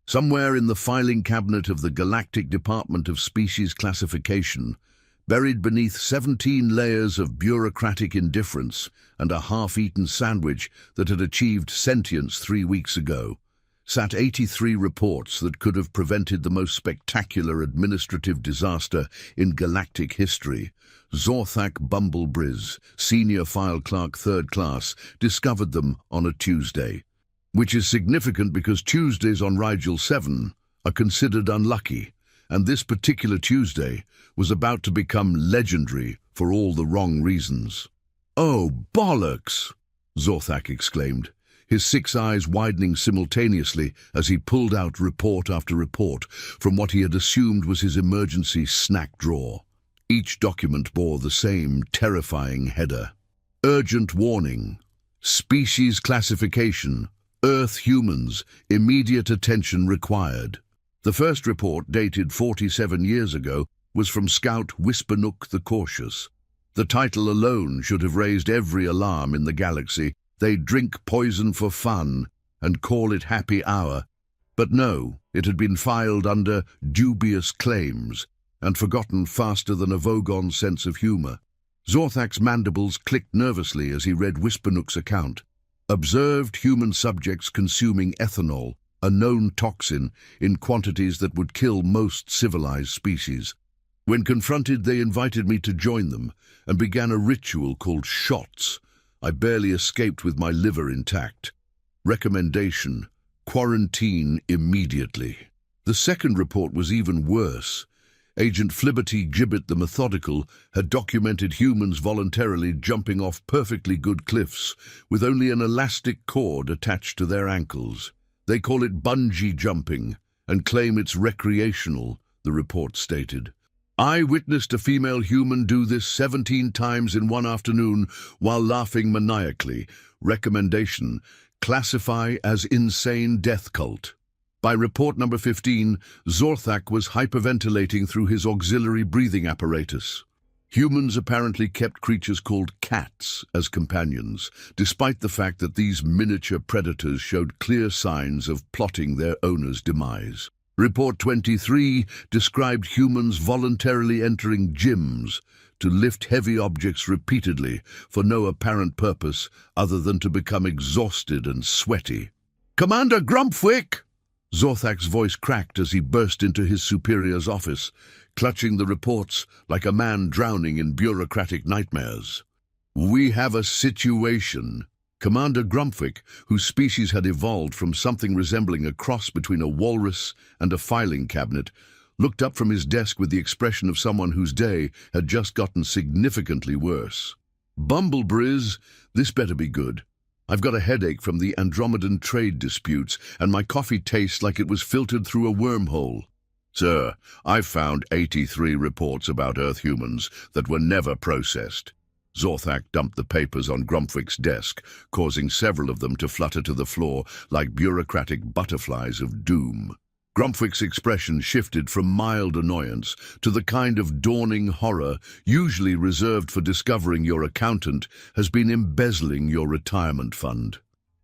Somewhere in the filing cabinet of the Galactic Department of Species Classification, buried beneath 17 layers of bureaucratic indifference and a half-eaten sandwich that had achieved sentience 3 weeks ago, sat 83 reports that could have prevented the most spectacular administrative disaster in galactic history. Zorthak Bumblebriz, Senior File Clerk 3rd Class, discovered them on a Tuesday, which is significant because Tuesdays on Rigel 7 are considered unlucky, and this particular Tuesday was about to become legendary for all the wrong reasons. "Oh, bollocks!" Zorthak exclaimed, his 6 eyes widening simultaneously as he pulled out report after report from what he had assumed was his emergency snack drawer. Each document bore the same terrifying header. Urgent warning. Species classification. Earth humans. Immediate attention required. The first report, dated 47 years ago, was from Scout Whispernook the Cautious. The title alone should have raised every alarm in the galaxy. They drink poison for fun and call it happy hour. But no, it had been filed under dubious claims and forgotten faster than a Vogon's sense of humor. Zorthak's mandibles clicked nervously as he read Whispernook's account. Observed human subjects consuming ethanol, a known toxin, in quantities that would kill most civilized species. When confronted, they invited me to join them and began a ritual called shots. I barely escaped with my liver intact. Recommendation: quarantine immediately. The second report was even worse. Agent Flibberty Gibbet the Methodical had documented humans voluntarily jumping off perfectly good cliffs with only an elastic cord attached to their ankles. They call it bungee jumping and claim it's recreational, the report stated. I witnessed a female human do this 17 times in one afternoon while laughing maniacally. Recommendation: classify as insane death cult. By report number 15, Zorthak was hyperventilating through his auxiliary breathing apparatus. Humans apparently kept creatures called cats as companions, despite the fact that these miniature predators showed clear signs of plotting their owner's demise. Report 23 described humans voluntarily entering gyms to lift heavy objects repeatedly for no apparent purpose other than to become exhausted and sweaty. "Commander Grumpwick!" Zorthak's voice cracked as he burst into his superior's office, clutching the reports like a man drowning in bureaucratic nightmares. "We have a situation." Commander Grumpwick, whose species had evolved from something resembling a cross between a walrus and a filing cabinet, looked up from his desk with the expression of someone whose day had just gotten significantly worse. "Bumblebriz, this better be good. I've got a headache from the Andromedan trade disputes, and my coffee tastes like it was filtered through a wormhole. Sir, I've found 83 reports about Earth humans that were never processed." Zorthak dumped the papers on Grumpwick's desk, causing several of them to flutter to the floor like bureaucratic butterflies of doom. Grumpwick's expression shifted from mild annoyance to the kind of dawning horror usually reserved for discovering your accountant has been embezzling your retirement fund.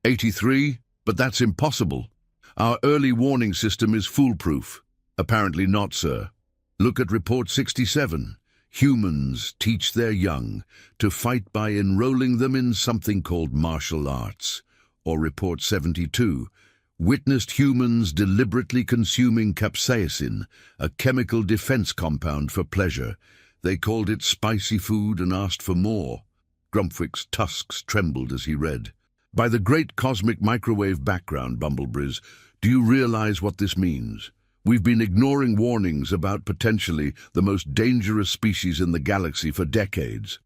83? But that's impossible. Our early warning system is foolproof. Apparently not, sir. Look at Report 67. Humans teach their young to fight by enrolling them in something called martial arts. Or Report 72. Witnessed humans deliberately consuming capsaicin, a chemical defense compound, for pleasure. They called it spicy food and asked for more. Grumpwick's tusks trembled as he read. By the great cosmic microwave background, Bumblebriz, do you realize what this means? We've been ignoring warnings about potentially the most dangerous species in the galaxy for decades.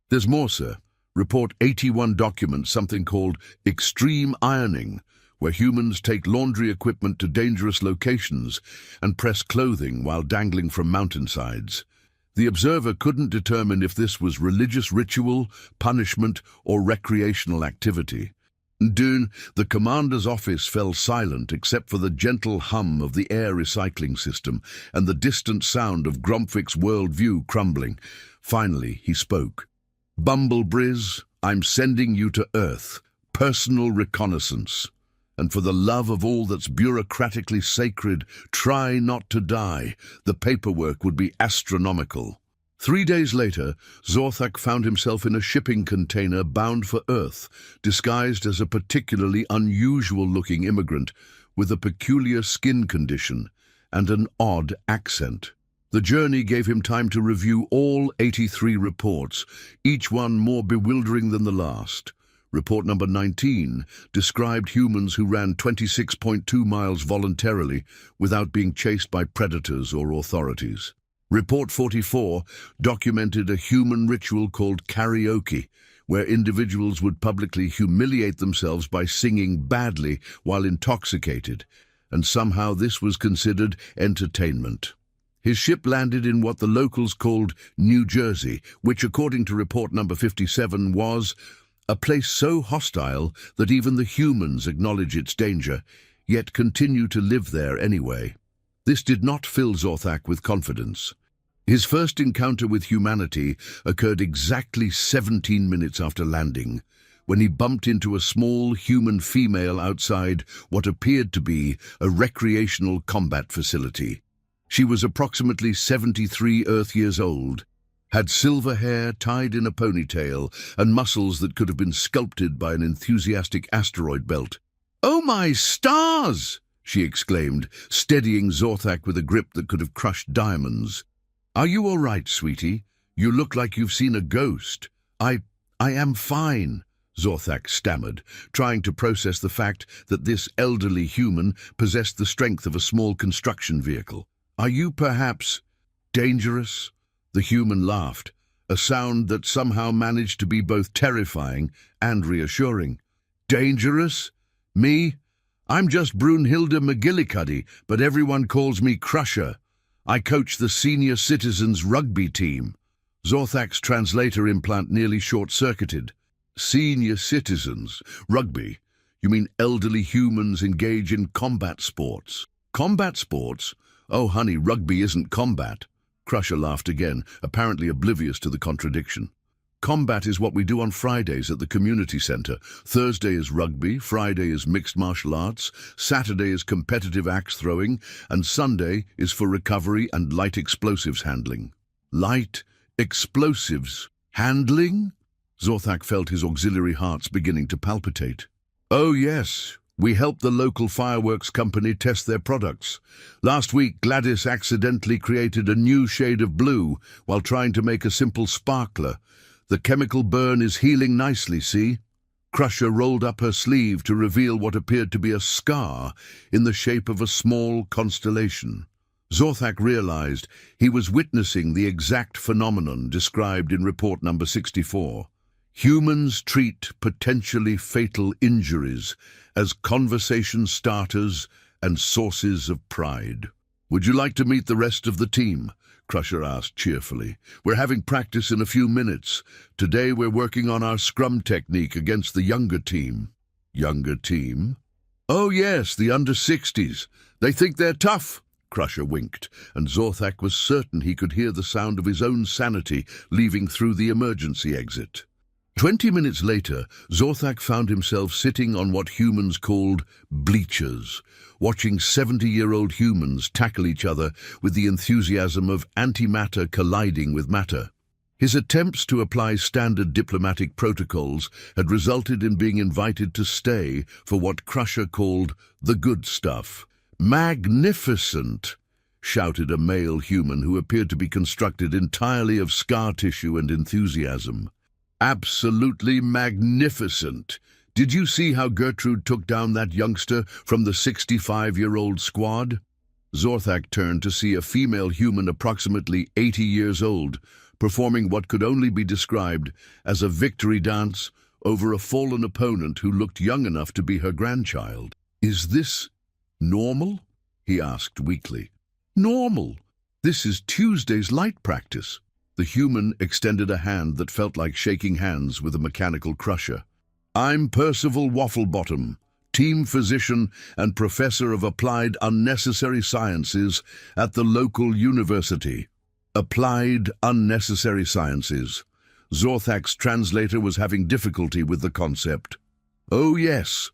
There's more, sir. Report 81 documents something called extreme ironing, where humans take laundry equipment to dangerous locations and press clothing while dangling from mountainsides. The observer couldn't determine if this was religious ritual, punishment, or recreational activity. Dune, the commander's office fell silent except for the gentle hum of the air recycling system and the distant sound of Grumpwick's worldview crumbling. Finally, he spoke. "Bumblebriz, I'm sending you to Earth. Personal reconnaissance." And for the love of all that's bureaucratically sacred, try not to die. The paperwork would be astronomical. 3 days later, Zorthak found himself in a shipping container bound for Earth, disguised as a particularly unusual-looking immigrant with a peculiar skin condition and an odd accent. The journey gave him time to review all 83 reports, each one more bewildering than the last. Report number 19 described humans who ran 26.2 miles voluntarily without being chased by predators or authorities. Report 44 documented a human ritual called karaoke, where individuals would publicly humiliate themselves by singing badly while intoxicated, and somehow this was considered entertainment. His ship landed in what the locals called New Jersey, which, according to report number 57, was a place so hostile that even the humans acknowledge its danger, yet continue to live there anyway. This did not fill Zorthak with confidence. His first encounter with humanity occurred exactly 17 minutes after landing, when he bumped into a small human female outside what appeared to be a recreational combat facility. She was approximately 73 Earth years old, had silver hair tied in a ponytail, and muscles that could have been sculpted by an enthusiastic asteroid belt. "Oh my stars!" she exclaimed, steadying Zorthak with a grip that could have crushed diamonds. "Are you all right, sweetie? You look like you've seen a ghost." I am fine," Zorthak stammered, trying to process the fact that this elderly human possessed the strength of a small construction vehicle. "Are you perhaps dangerous?" The human laughed, a sound that somehow managed to be both terrifying and reassuring. "Dangerous? Me? I'm just Brunhilde McGillicuddy, but everyone calls me Crusher. I coach the senior citizens rugby team." Zorthak's translator implant nearly short-circuited. Senior citizens? Rugby? You mean elderly humans engage in combat sports? Combat sports? Oh, honey, rugby isn't combat. Crusher laughed again, apparently oblivious to the contradiction. Combat is what we do on Fridays at the community center. Thursday is rugby, Friday is mixed martial arts, Saturday is competitive axe throwing, and Sunday is for recovery and light explosives handling. Light explosives handling? Zorthak felt his auxiliary hearts beginning to palpitate. "Oh yes, we help the local fireworks company test their products. Last week, Gladys accidentally created a new shade of blue while trying to make a simple sparkler. The chemical burn is healing nicely, see?" Crusher rolled up her sleeve to reveal what appeared to be a scar in the shape of a small constellation. Zorthak realized he was witnessing the exact phenomenon described in report number 64. Humans treat potentially fatal injuries as conversation starters and sources of pride. "Would you like to meet the rest of the team?" Crusher asked cheerfully. "We're having practice in a few minutes. Today we're working on our scrum technique against the younger team." "Younger team?" "Oh yes, the under-60s. They think they're tough." Crusher winked, and Zorthak was certain he could hear the sound of his own sanity leaving through the emergency exit. 20 minutes later, Zorthak found himself sitting on what humans called bleachers, watching 70-year-old humans tackle each other with the enthusiasm of antimatter colliding with matter. His attempts to apply standard diplomatic protocols had resulted in being invited to stay for what Crusher called the good stuff. "Magnificent!" shouted a male human who appeared to be constructed entirely of scar tissue and enthusiasm. "Absolutely magnificent! Did you see how Gertrude took down that youngster from the 65-year-old squad?" Zorthak turned to see a female human approximately 80 years old, performing what could only be described as a victory dance over a fallen opponent who looked young enough to be her grandchild. "Is this normal?" he asked weakly. "Normal? This is Tuesday's light practice." The human extended a hand that felt like shaking hands with a mechanical crusher. "I'm Percival Wafflebottom, team physician and professor of applied unnecessary sciences at the local university." Applied unnecessary sciences. Zorthak's translator was having difficulty with the concept. "Oh yes,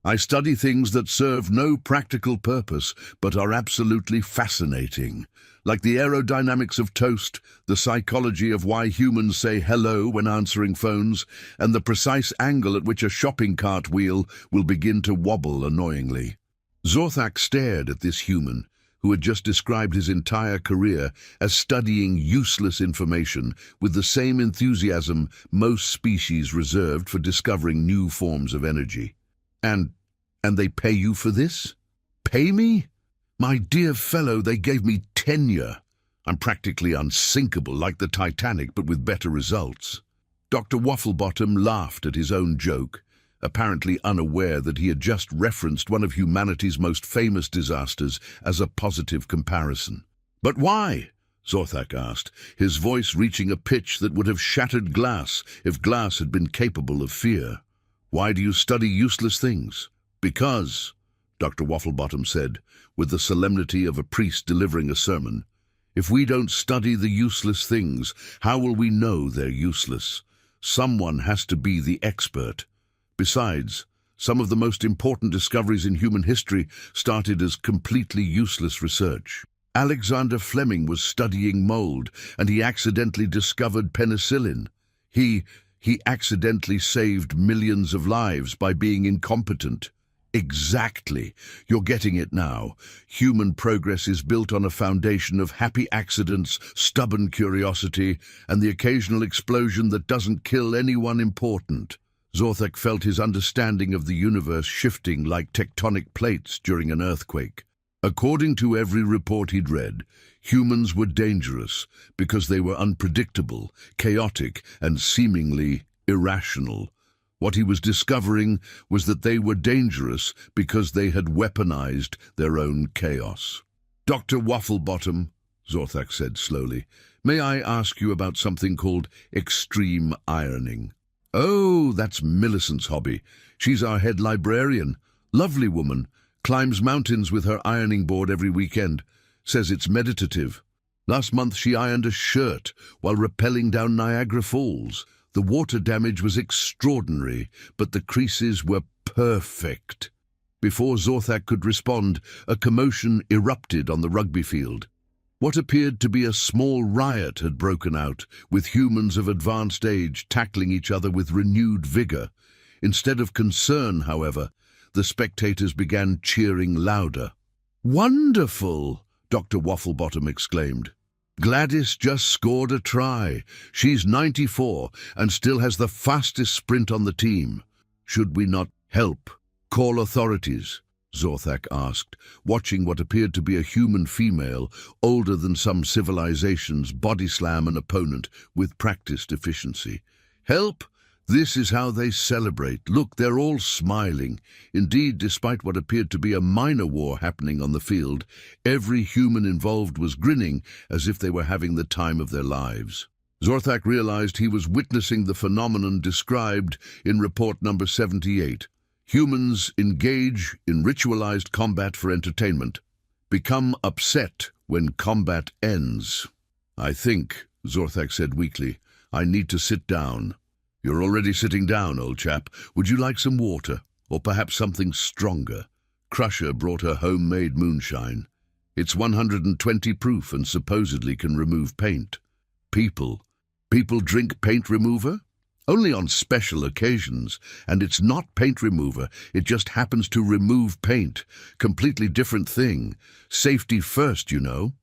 I study things that serve no practical purpose, but are absolutely fascinating. Like the aerodynamics of toast, the psychology of why humans say hello when answering phones, and the precise angle at which a shopping cart wheel will begin to wobble annoyingly. Zorthak stared at this human, who had just described his entire career as studying useless information with the same enthusiasm most species reserved for discovering new forms of energy. And they pay you for this? Pay me? My dear fellow, they gave me tenure. I'm practically unsinkable like the Titanic, but with better results. Dr. Wafflebottom laughed at his own joke, apparently unaware that he had just referenced one of humanity's most famous disasters as a positive comparison. But why? Zorthak asked, his voice reaching a pitch that would have shattered glass if glass had been capable of fear. Why do you study useless things? Because, Dr. Wafflebottom said, with the solemnity of a priest delivering a sermon, if we don't study the useless things, how will we know they're useless? Someone has to be the expert. Besides, some of the most important discoveries in human history started as completely useless research. Alexander Fleming was studying mold, and he accidentally discovered penicillin. He accidentally saved millions of lives by being incompetent. Exactly. You're getting it now. Human progress is built on a foundation of happy accidents, stubborn curiosity, and the occasional explosion that doesn't kill anyone important. Zorthak felt his understanding of the universe shifting like tectonic plates during an earthquake. According to every report he'd read, humans were dangerous because they were unpredictable, chaotic, and seemingly irrational. What he was discovering was that they were dangerous because they had weaponized their own chaos. Dr. Wafflebottom, Zorthak said slowly, may I ask you about something called extreme ironing? Oh, that's Millicent's hobby. She's our head librarian. Lovely woman. Climbs mountains with her ironing board every weekend. Says it's meditative. Last month she ironed a shirt while rappelling down Niagara Falls. The water damage was extraordinary, but the creases were perfect. Before Zorthak could respond, a commotion erupted on the rugby field. What appeared to be a small riot had broken out, with humans of advanced age tackling each other with renewed vigor. Instead of concern, however, the spectators began cheering louder. "Wonderful!" Dr. Wafflebottom exclaimed. "Gladys just scored a try. She's 94 and still has the fastest sprint on the team. Should we not help? Call authorities?" Zorthak asked, watching what appeared to be a human female, older than some civilizations, body slam an opponent with practiced efficiency. "Help? This is how they celebrate. Look, they're all smiling. Indeed, despite what appeared to be a minor war happening on the field, every human involved was grinning as if they were having the time of their lives." Zorthak realized he was witnessing the phenomenon described in report number 78. Humans engage in ritualized combat for entertainment, become upset when combat ends. "I think," Zorthak said weakly, "I need to sit down." "You're already sitting down, old chap. Would you like some water? Or perhaps something stronger?" Crusher brought her homemade moonshine. It's 120 proof and supposedly can remove paint. People drink paint remover? Only on special occasions. And it's not paint remover. It just happens to remove paint. Completely different thing. Safety first, you know.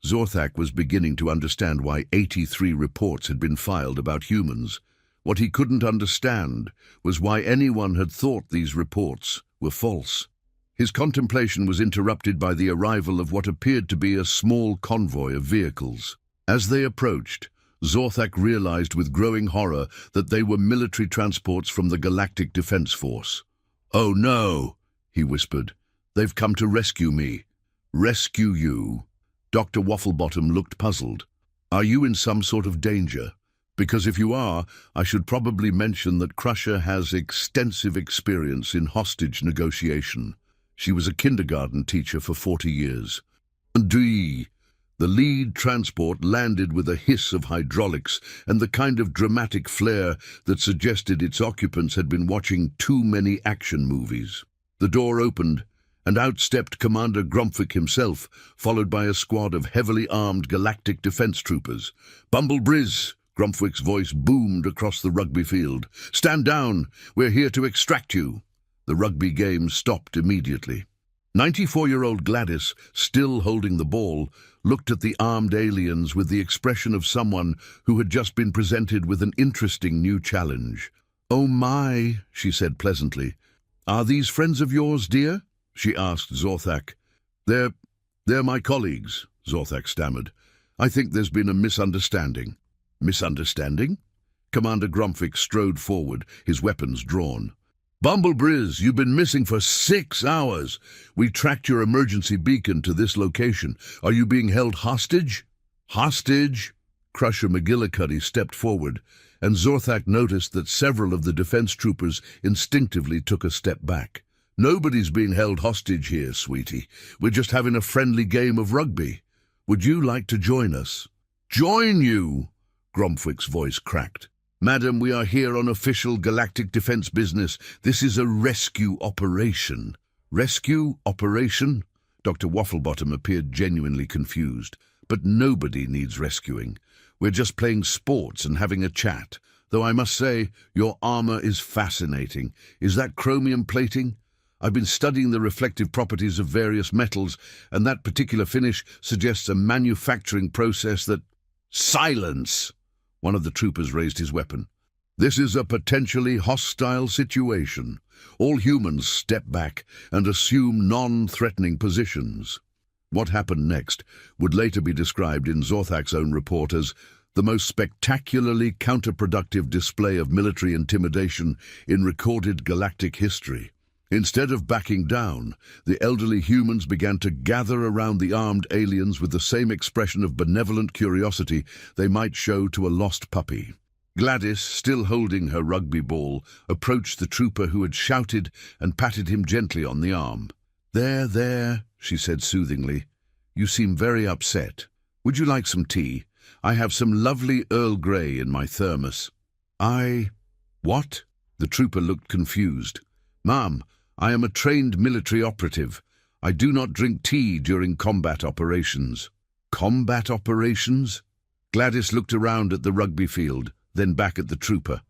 Zorthak was beginning to understand why 83 reports had been filed about humans. What he couldn't understand was why anyone had thought these reports were false. His contemplation was interrupted by the arrival of what appeared to be a small convoy of vehicles. As they approached, Zorthak realized with growing horror that they were military transports from the Galactic Defense Force. "Oh no," he whispered. "They've come to rescue me." "Rescue you?" Dr. Wafflebottom looked puzzled. "Are you in some sort of danger? Because if you are, I should probably mention that Crusher has extensive experience in hostage negotiation. She was a kindergarten teacher for 40 years. "Dee." The lead transport landed with a hiss of hydraulics and the kind of dramatic flair that suggested its occupants had been watching too many action movies. The door opened, and out stepped Commander Grumpwick himself, followed by a squad of heavily armed galactic defense troopers. "Bumblebriz!" Grumpwick's voice boomed across the rugby field. "Stand down! We're here to extract you!" The rugby game stopped immediately. 94-year-old Gladys, still holding the ball, looked at the armed aliens with the expression of someone who had just been presented with an interesting new challenge. "Oh my," she said pleasantly. "Are these friends of yours, dear?" she asked Zorthak. They're my colleagues," Zorthak stammered. "I think there's been a misunderstanding." "Misunderstanding?" Commander Grumpwick strode forward, his weapons drawn. "Bumblebriz, you've been missing for 6 hours. We tracked your emergency beacon to this location. Are you being held hostage?" "Hostage?" Crusher McGillicuddy stepped forward, and Zorthak noticed that several of the defense troopers instinctively took a step back. "Nobody's being held hostage here, sweetie. We're just having a friendly game of rugby. Would you like to join us?" "Join you?" Grumpwick's voice cracked. "Madam, we are here on official galactic defense business. This is a rescue operation." "Rescue operation?" Dr. Wafflebottom appeared genuinely confused. "But nobody needs rescuing. We're just playing sports and having a chat. Though I must say, your armor is fascinating. Is that chromium plating? I've been studying the reflective properties of various metals, and that particular finish suggests a manufacturing process that—" "Silence!" One of the troopers raised his weapon. "This is a potentially hostile situation. All humans step back and assume non-threatening positions." What happened next would later be described in Zorthak's own report as the most spectacularly counterproductive display of military intimidation in recorded galactic history. Instead of backing down, the elderly humans began to gather around the armed aliens with the same expression of benevolent curiosity they might show to a lost puppy. Gladys, still holding her rugby ball, approached the trooper who had shouted and patted him gently on the arm. There, she said soothingly. "You seem very upset. Would you like some tea? I have some lovely Earl Grey in my thermos." What?" The trooper looked confused. "Ma'am, I am a trained military operative. I do not drink tea during combat operations." "Combat operations?" Gladys looked around at the rugby field, then back at the trooper.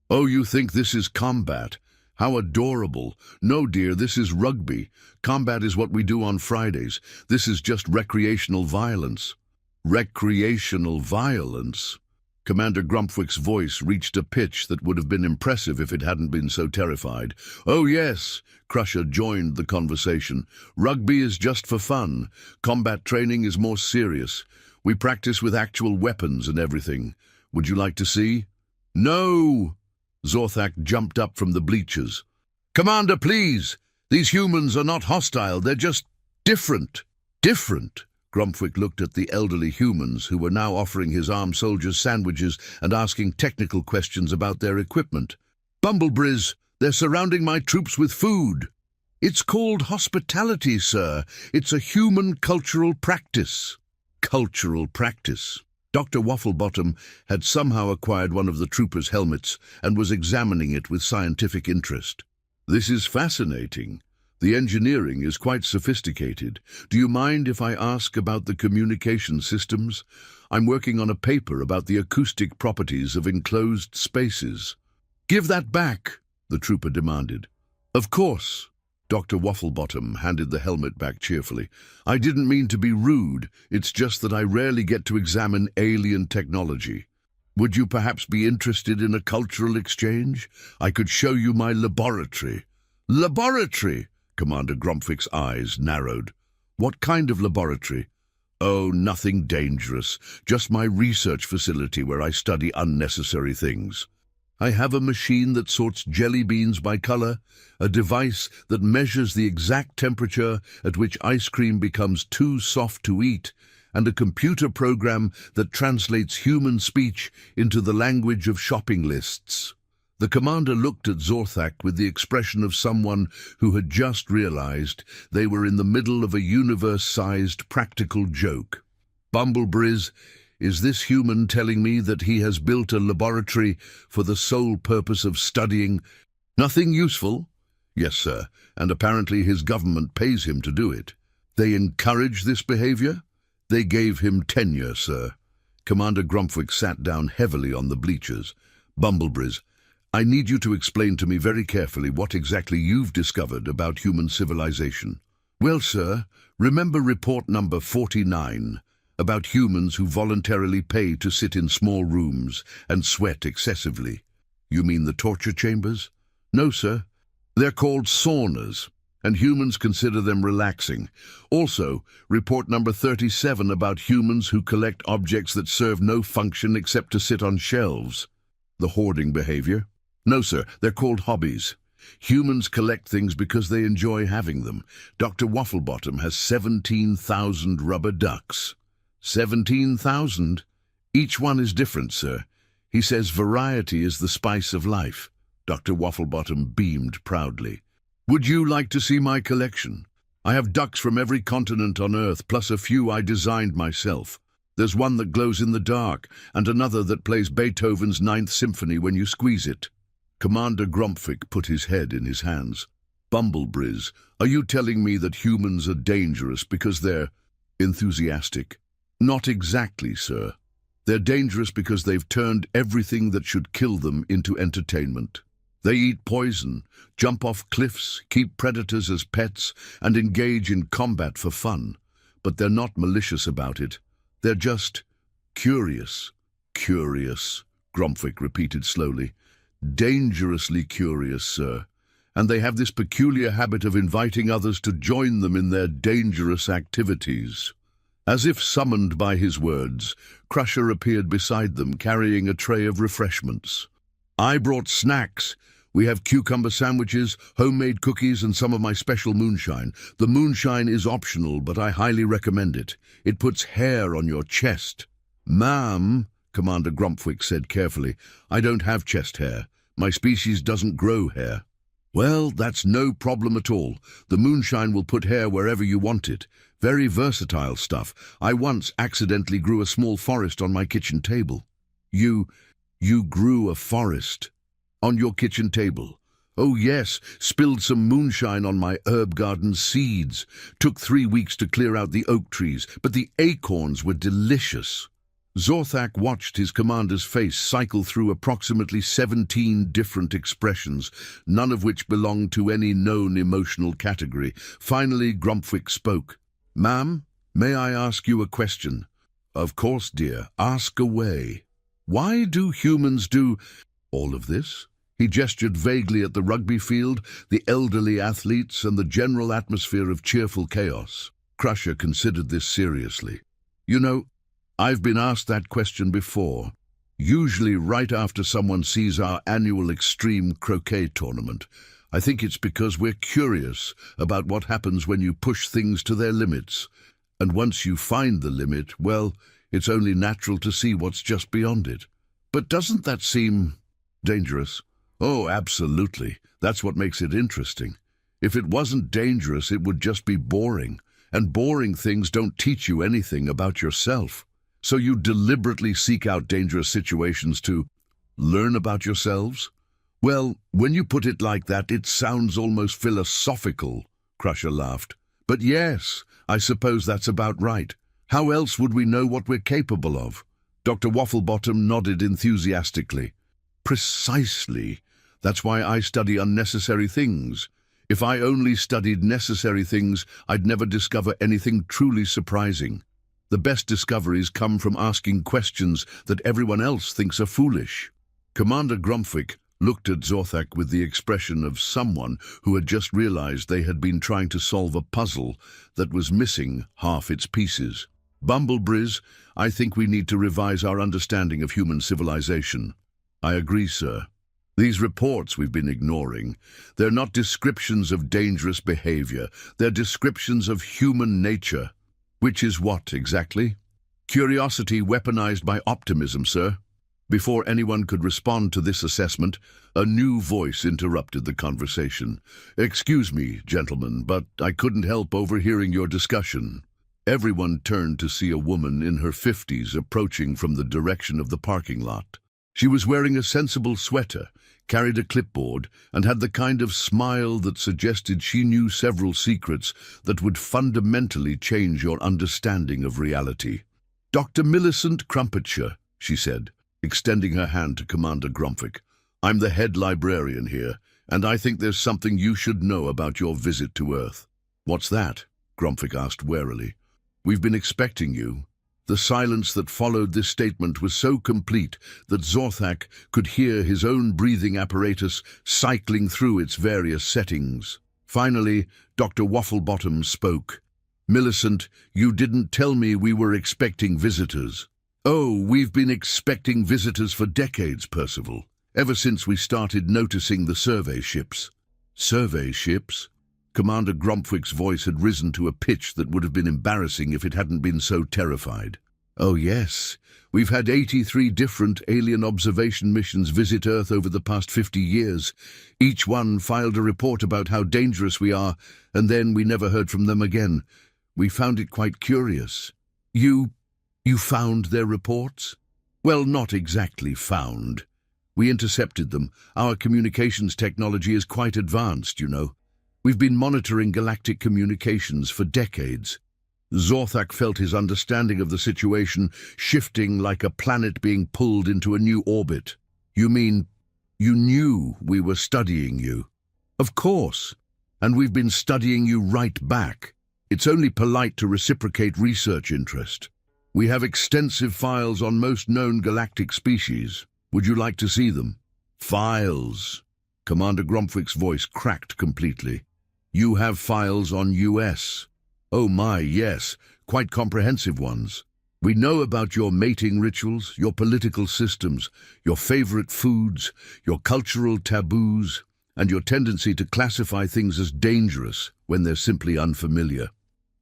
"Oh, you think this is combat? How adorable. No, dear, this is rugby. Combat is what we do on Fridays. This is just recreational violence." "Recreational violence?" Commander Grumpwick's voice reached a pitch that would have been impressive if it hadn't been so terrified. "Oh, yes," Crusher joined the conversation. "Rugby is just for fun. Combat training is more serious. We practice with actual weapons and everything. Would you like to see?" "No!" Zorthak jumped up from the bleachers. "Commander, please! These humans are not hostile. They're just different." "Different?" Grumpwick looked at the elderly humans who were now offering his armed soldiers sandwiches and asking technical questions about their equipment. "Bumblebriz, they're surrounding my troops with food." "It's called hospitality, sir. It's a human cultural practice." Cultural practice. Dr. Wafflebottom had somehow acquired one of the troopers' helmets and was examining it with scientific interest. "This is fascinating. The engineering is quite sophisticated. Do you mind if I ask about the communication systems? I'm working on a paper about the acoustic properties of enclosed spaces." "Give that back," the trooper demanded. "Of course." Dr. Wafflebottom handed the helmet back cheerfully. "I didn't mean to be rude. It's just that I rarely get to examine alien technology. Would you perhaps be interested in a cultural exchange? I could show you my laboratory." "Laboratory?" Commander Grumpwick's eyes narrowed. "What kind of laboratory?" "Oh, nothing dangerous. Just my research facility where I study unnecessary things. I have a machine that sorts jelly beans by color, a device that measures the exact temperature at which ice cream becomes too soft to eat, and a computer program that translates human speech into the language of shopping lists." The commander looked at Zorthak with the expression of someone who had just realized they were in the middle of a universe-sized practical joke. "Bumblebriz, is this human telling me that he has built a laboratory for the sole purpose of studying nothing useful? Yes, sir, and apparently his government pays him to do it. They encourage this behavior? They gave him tenure, sir. Commander Grumpwick sat down heavily on the bleachers. Bumblebriz, I need you to explain to me very carefully what exactly you've discovered about human civilization. Well, sir, remember report number 49, about humans who voluntarily pay to sit in small rooms and sweat excessively. You mean the torture chambers? No, sir. They're called saunas, and humans consider them relaxing. Also, report number 37 about humans who collect objects that serve no function except to sit on shelves. The hoarding behavior? No, sir, they're called hobbies. Humans collect things because they enjoy having them. Dr. Wafflebottom has 17,000 rubber ducks. 17,000? Each one is different, sir. He says variety is the spice of life. Dr. Wafflebottom beamed proudly. Would you like to see my collection? I have ducks from every continent on Earth, plus a few I designed myself. There's one that glows in the dark, and another that plays Beethoven's Ninth Symphony when you squeeze it. Commander Grumpwick put his head in his hands. Bumblebriz, are you telling me that humans are dangerous because they're enthusiastic? Not exactly, sir. They're dangerous because they've turned everything that should kill them into entertainment. They eat poison, jump off cliffs, keep predators as pets, and engage in combat for fun. But they're not malicious about it. They're just curious. Curious, Grumpwick repeated slowly. Dangerously curious, sir. And they have this peculiar habit of inviting others to join them in their dangerous activities. As if summoned by his words, Crusher appeared beside them, carrying a tray of refreshments. I brought snacks. We have cucumber sandwiches, homemade cookies, and some of my special moonshine. The moonshine is optional, but I highly recommend it. It puts hair on your chest. Ma'am, Commander Grumpwick said carefully, I don't have chest hair. My species doesn't grow hair. Well, that's no problem at all. The moonshine will put hair wherever you want it. Very versatile stuff. I once accidentally grew a small forest on my kitchen table. You grew a forest on your kitchen table? Oh yes, spilled some moonshine on my herb garden seeds. Took 3 weeks to clear out the oak trees, but the acorns were delicious. Zorthak watched his commander's face cycle through approximately 17 different expressions, none of which belonged to any known emotional category. Finally, Grumpwick spoke. Ma'am, may I ask you a question? Of course, dear. Ask away. Why do humans do all of this? He gestured vaguely at the rugby field, the elderly athletes, and the general atmosphere of cheerful chaos. Crusher considered this seriously. You know, I've been asked that question before, usually right after someone sees our annual extreme croquet tournament. I think it's because we're curious about what happens when you push things to their limits. And once you find the limit, well, it's only natural to see what's just beyond it. But doesn't that seem dangerous? Oh, absolutely. That's what makes it interesting. If it wasn't dangerous, it would just be boring. And boring things don't teach you anything about yourself. So you deliberately seek out dangerous situations to learn about yourselves? Well, when you put it like that, it sounds almost philosophical, Crusher laughed. But yes, I suppose that's about right. How else would we know what we're capable of? Dr. Wafflebottom nodded enthusiastically. Precisely. That's why I study unnecessary things. If I only studied necessary things, I'd never discover anything truly surprising. The best discoveries come from asking questions that everyone else thinks are foolish. Commander Grumpwick looked at Zorthak with the expression of someone who had just realized they had been trying to solve a puzzle that was missing half its pieces. Bumblebriz, I think we need to revise our understanding of human civilization. I agree, sir. These reports we've been ignoring, they're not descriptions of dangerous behavior, they're descriptions of human nature. Which is what, exactly? Curiosity weaponized by optimism, sir. Before anyone could respond to this assessment, a new voice interrupted the conversation. Excuse me, gentlemen, but I couldn't help overhearing your discussion. Everyone turned to see a woman in her 50s approaching from the direction of the parking lot. She was wearing a sensible sweater, carried a clipboard, and had the kind of smile that suggested she knew several secrets that would fundamentally change your understanding of reality. "Dr. Millicent Crumpetshire," she said, extending her hand to Commander Gromfik. "I'm the head librarian here, and I think there's something you should know about your visit to Earth." "What's that?" Gromfik asked warily. "We've been expecting you." The silence that followed this statement was so complete that Zorthak could hear his own breathing apparatus cycling through its various settings. Finally, Dr. Wafflebottom spoke. "Millicent, you didn't tell me we were expecting visitors." "Oh, we've been expecting visitors for decades, Percival, ever since we started noticing the survey ships." "Survey ships?" Commander Gromfik's voice had risen to a pitch that would have been embarrassing if it hadn't been so terrified. "Oh yes, we've had 83 different alien observation missions visit Earth over the past 50 years. Each one filed a report about how dangerous we are, and then we never heard from them again. We found it quite curious." You found their reports?" "Well, not exactly found. We intercepted them. Our communications technology is quite advanced, you know. We've been monitoring galactic communications for decades." Zorthak felt his understanding of the situation shifting like a planet being pulled into a new orbit. "You mean, you knew we were studying you?" "Of course, and we've been studying you right back. It's only polite to reciprocate research interest. We have extensive files on most known galactic species. Would you like to see them?" "Files?" Commander Gromfik's voice cracked completely. "You have files on US. Oh my, yes, quite comprehensive ones. We know about your mating rituals, your political systems, your favorite foods, your cultural taboos, and your tendency to classify things as dangerous when they're simply unfamiliar."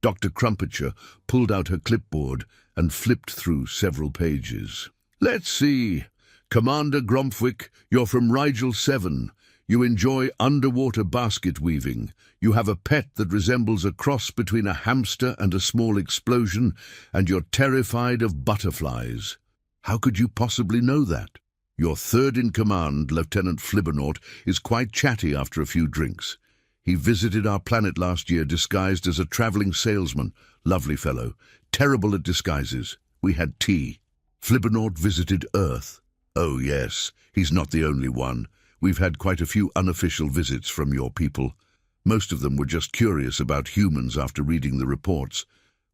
Dr. Crumpetshire pulled out her clipboard and flipped through several pages. "Let's see. Commander Gromfik, you're from Rigel 7. You enjoy underwater basket weaving. You have a pet that resembles a cross between a hamster and a small explosion, and you're terrified of butterflies. How could you possibly know that? Your third in command, Lieutenant Flibbernaut, is quite chatty after a few drinks. He visited our planet last year disguised as a traveling salesman. Lovely fellow. Terrible at disguises. We had tea. Flibbernaut visited Earth. Oh yes, he's not the only one. We've had quite a few unofficial visits from your people. Most of them were just curious about humans after reading the reports.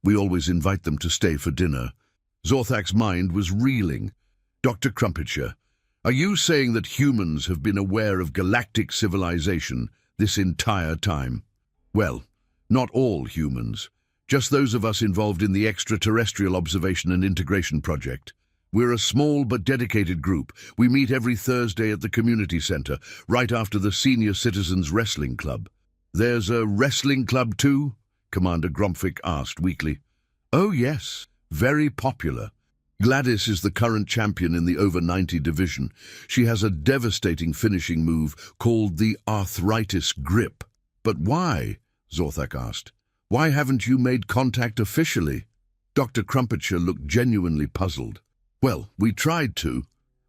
We always invite them to stay for dinner." Zorthak's mind was reeling. "Dr. Crumpetshire, are you saying that humans have been aware of galactic civilization this entire time?" "Well, not all humans. Just those of us involved in the extraterrestrial observation and integration project. We're a small but dedicated group. We meet every Thursday at the community center, right after the Senior Citizens Wrestling Club." "There's a wrestling club too?" Commander Gromfik asked weakly. "Oh yes, very popular. Gladys is the current champion in the over 90 division. She has a devastating finishing move called the arthritis grip." "But why?" Zorthak asked. "Why haven't you made contact officially?" Dr. Crumpetshire looked genuinely puzzled. "Well, we tried to.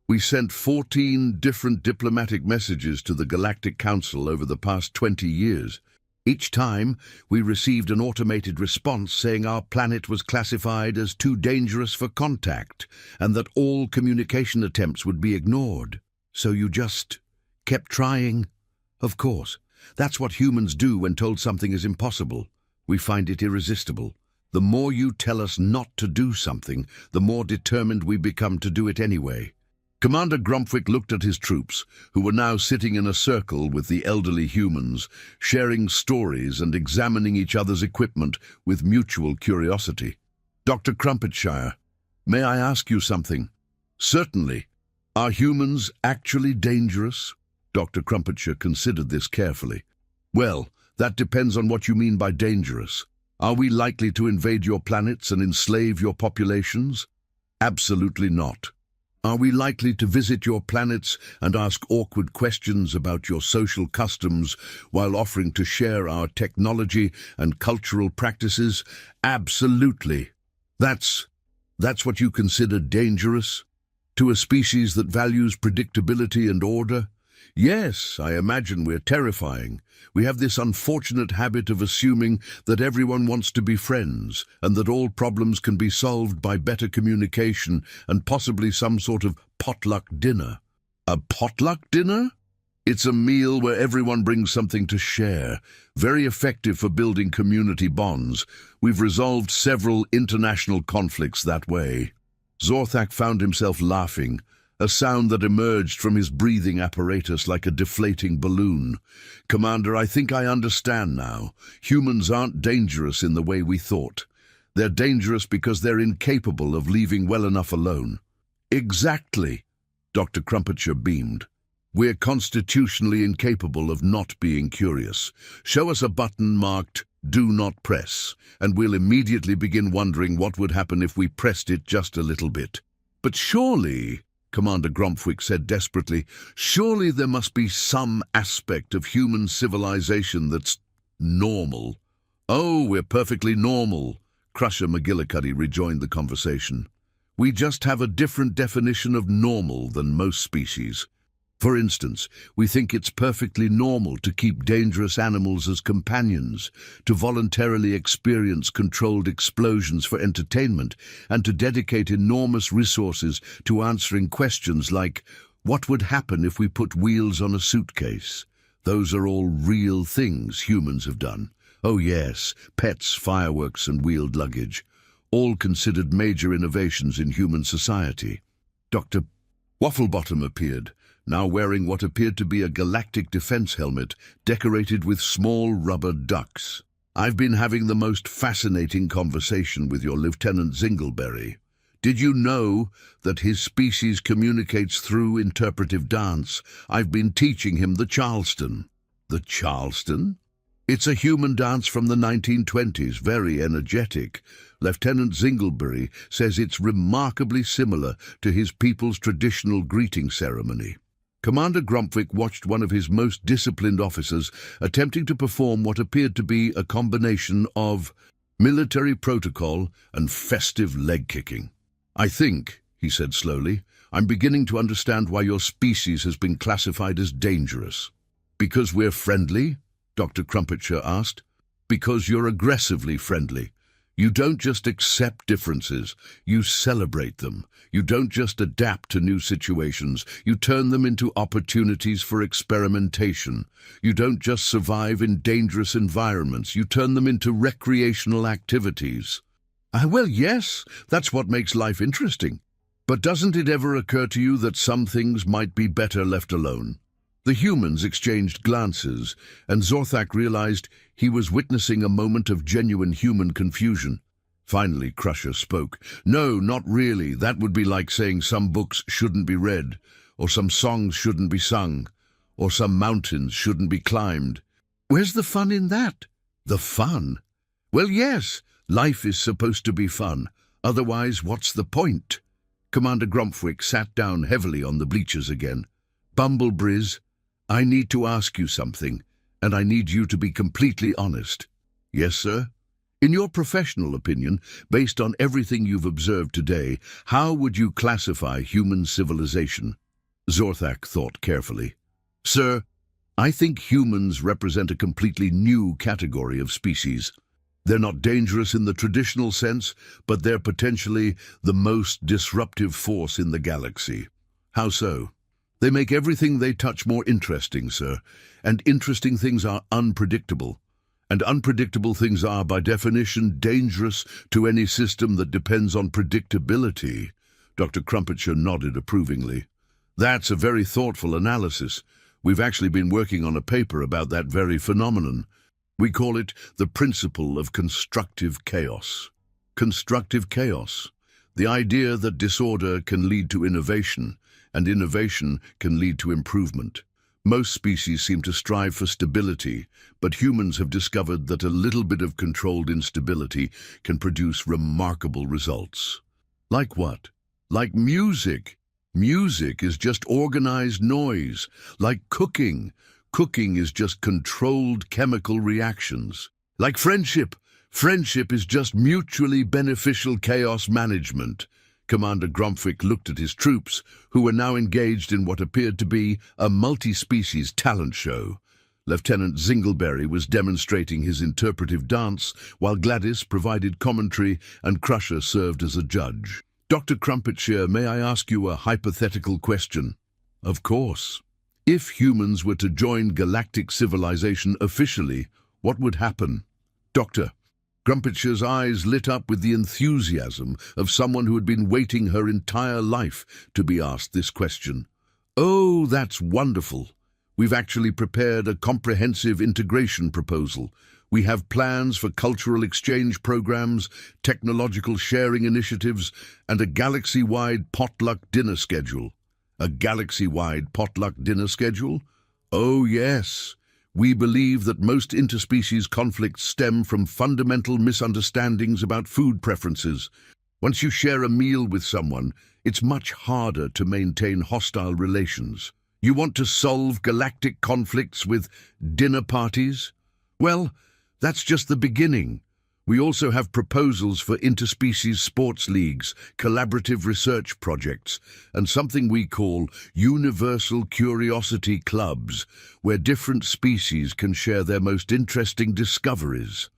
We sent 14 different diplomatic messages to the Galactic Council over the past 20 years. Each time, we received an automated response saying our planet was classified as too dangerous for contact and that all communication attempts would be ignored. So you just kept trying?" "Of course. That's what humans do when told something is impossible. We find it irresistible. The more you tell us not to do something, the more determined we become to do it anyway." Commander Gromfik looked at his troops, who were now sitting in a circle with the elderly humans, sharing stories and examining each other's equipment with mutual curiosity. "Dr. Crumpetshire, may I ask you something?" "Certainly. Are humans actually dangerous?" Dr. Crumpetshire considered this carefully. "Well, that depends on what you mean by dangerous. Are we likely to invade your planets and enslave your populations?" "Absolutely not." "Are we likely to visit your planets and ask awkward questions about your social customs while offering to share our technology and cultural practices?" "Absolutely." That's what you consider dangerous? To a species that values predictability and order? Yes, I imagine we're terrifying. We have this unfortunate habit of assuming that everyone wants to be friends and that all problems can be solved by better communication and possibly some sort of potluck dinner. A potluck dinner? It's a meal where everyone brings something to share, very effective for building community bonds. We've resolved several international conflicts that way. Zorthak found himself laughing, a sound that emerged from his breathing apparatus like a deflating balloon. Commander, I think I understand now. Humans aren't dangerous in the way we thought. They're dangerous because they're incapable of leaving well enough alone. Exactly, Dr. Crumpetshire beamed. We're constitutionally incapable of not being curious. Show us a button marked "Do not press," and we'll immediately begin wondering what would happen if we pressed it just a little bit. But surely, Commander Gromfwick said desperately, surely there must be some aspect of human civilization that's normal. Oh, we're perfectly normal, Crusher McGillicuddy rejoined the conversation. We just have a different definition of normal than most species. For instance, we think it's perfectly normal to keep dangerous animals as companions, to voluntarily experience controlled explosions for entertainment, and to dedicate enormous resources to answering questions like, what would happen if we put wheels on a suitcase? Those are all real things humans have done. Oh yes, pets, fireworks, and wheeled luggage, all considered major innovations in human society. Dr. Wafflebottom appeared, now wearing what appeared to be a galactic defense helmet decorated with small rubber ducks. I've been having the most fascinating conversation with your Lieutenant Zingleberry. Did you know that his species communicates through interpretive dance? I've been teaching him the Charleston. The Charleston? It's a human dance from the 1920s, very energetic. Lieutenant Zingleberry says it's remarkably similar to his people's traditional greeting ceremony. Commander Gromfwick watched one of his most disciplined officers attempting to perform what appeared to be a combination of military protocol and festive leg-kicking. I think, he said slowly, I'm beginning to understand why your species has been classified as dangerous. Because we're friendly? Dr. Crumpetshire asked. Because you're aggressively friendly. You don't just accept differences, you celebrate them. You don't just adapt to new situations, you turn them into opportunities for experimentation. You don't just survive in dangerous environments, you turn them into recreational activities. Well, yes, that's what makes life interesting. But doesn't it ever occur to you that some things might be better left alone? The humans exchanged glances, and Zorthak realized he was witnessing a moment of genuine human confusion. Finally, Crusher spoke. No, not really. That would be like saying some books shouldn't be read, or some songs shouldn't be sung, or some mountains shouldn't be climbed. Where's the fun in that? The fun? Well, yes, life is supposed to be fun. Otherwise, what's the point? Commander Gromfwick sat down heavily on the bleachers again. Bumblebriz, I need to ask you something, and I need you to be completely honest. Yes, sir? In your professional opinion, based on everything you've observed today, how would you classify human civilization? Zorthak thought carefully. Sir, I think humans represent a completely new category of species. They're not dangerous in the traditional sense, but they're potentially the most disruptive force in the galaxy. How so? They make everything they touch more interesting, sir, and interesting things are unpredictable. And unpredictable things are, by definition, dangerous to any system that depends on predictability. Dr. Crumpetshire nodded approvingly. That's a very thoughtful analysis. We've actually been working on a paper about that very phenomenon. We call it the principle of constructive chaos. Constructive chaos. The idea that disorder can lead to innovation, and innovation can lead to improvement. Most species seem to strive for stability, but humans have discovered that a little bit of controlled instability can produce remarkable results. Like what? Like music. Music is just organized noise. Like cooking. Cooking is just controlled chemical reactions. Like friendship. Friendship is just mutually beneficial chaos management. Commander Gromfik looked at his troops, who were now engaged in what appeared to be a multi-species talent show. Lieutenant Zingleberry was demonstrating his interpretive dance, while Gladys provided commentary and Crusher served as a judge. Dr. Crumpetshire, may I ask you a hypothetical question? Of course. If humans were to join galactic civilization officially, what would happen? Dr. Crumpetshire's eyes lit up with the enthusiasm of someone who had been waiting her entire life to be asked this question. Oh, that's wonderful. We've actually prepared a comprehensive integration proposal. We have plans for cultural exchange programs, technological sharing initiatives, and a galaxy-wide potluck dinner schedule. A galaxy-wide potluck dinner schedule? Oh, yes. We believe that most interspecies conflicts stem from fundamental misunderstandings about food preferences. Once you share a meal with someone, it's much harder to maintain hostile relations. You want to solve galactic conflicts with dinner parties? Well, that's just the beginning. We also have proposals for interspecies sports leagues, collaborative research projects, and something we call universal curiosity clubs, where different species can share their most interesting discoveries.